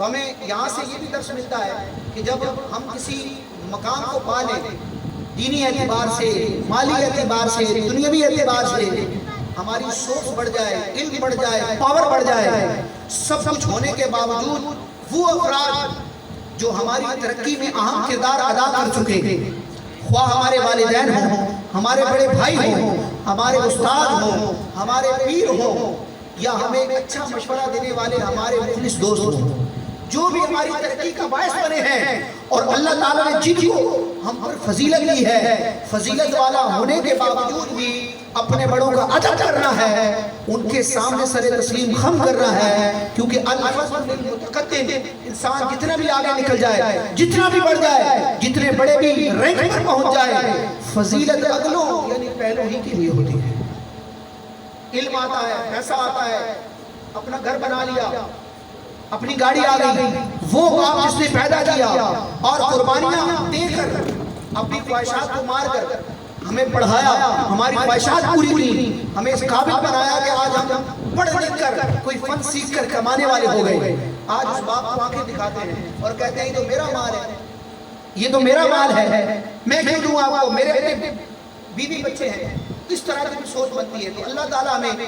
تو ہمیں یہاں سے یہ بھی درس ملتا ہے کہ جب ہم کسی مقام کو پا لیں دینی اعتبار سے، مالی اعتبار سے، دنیاوی اعتبار سے، ہماری سوچ بڑھ جائے، علم بڑھ جائے، پاور بڑھ جائے، سب کچھ ہونے کے باوجود وہ افراد جو ہماری ترقی میں اہم کردار ادا کر چکے ہیں، خواہ ہمارے والدین ہوں، ہمارے بڑے بھائی ہوں، ہمارے استاد ہوں، ہمارے پیر ہوں، یا ہمیں ایک اچھا مشورہ دینے والے ہمارے مخلص دوست ہوں، جو بھی ہماری ترقی کا باعث بنے ہیں، اور اللہ تعالیٰ نے جن کو ہم پر فضیلت دی ہے، فضیلت والا ہونے کے باوجود بھی اپنے بڑوں کا ادب کرنا ہے، ان کے سامنے سر تسلیم خم کرنا ہے، کیونکہ الفضل للمتقدم، انسان جتنا بھی آگے نکل جائے، جتنا بھی بڑھ جائے، جتنے بڑے بھی رینک پر پہنچ جائے، فضیلت اگلوں یعنی پہلوں ہی کے لیے ہوتی ہے۔ علم آتا ہے، پیسہ آتا ہے، اپنا گھر بنا لیا، اپنی گاڑی آ گئی، وہ باپ جس نے پیدا کیا اور قربانیاں دے کر اپنی خواہشات کو مار کر ہمیں پڑھایا، ہماری خواہشات پوری کی، ہمیں اس قابل بنایا کہ آج ہم پڑھ لکھ کر کوئی فن سیکھ کر کمانے والے ہو گئے، آج اس باپ کو آنکھیں دکھاتے ہیں اور کہتے ہیں یہ تو میرا مال ہے، یہ تو میرا مال ہے، میں کیوں دوں آپ کو، میرے بیوی بچے ہیں، اس طرح کی سوچ بنتی ہے۔ تو اللہ تعالیٰ ہمیں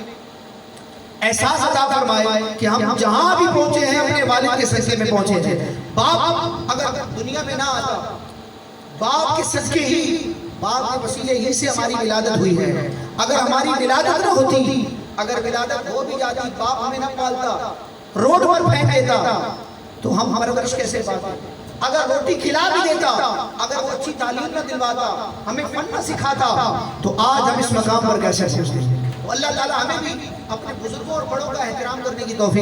احساس عطا فرمائے کہ ہم جہاں بھی پہنچے ہیں اپنے والد کے صدقے میں پہنچے ہیں۔ باپ اگر دنیا میں نہ آتا، باپ کے صدقے ہی، باپ کے وسیلے ہی سے ہماری ولادت ہوئی ہے۔ اگر ہماری ولادت نہ ہوتی، اگر ولادت ہو بھی جاتی، باپ ہمیں نہ پالتا، روڈ پر پھینک دیتا، تو ہم پرورش کیسے پاتے؟ اگر روٹی کھلا بھی دیتا، اگر وہ اچھی تعلیم نہ دلواتا، ہمیں فن نہ سکھاتا، تو آج ہم اس مقام پر کیسے پہنچتے ہیں؟ اللہ تعالیٰ ہمیں بھی اپنے بزرگوں اور بڑوں کا احترام کرنے کی توفیق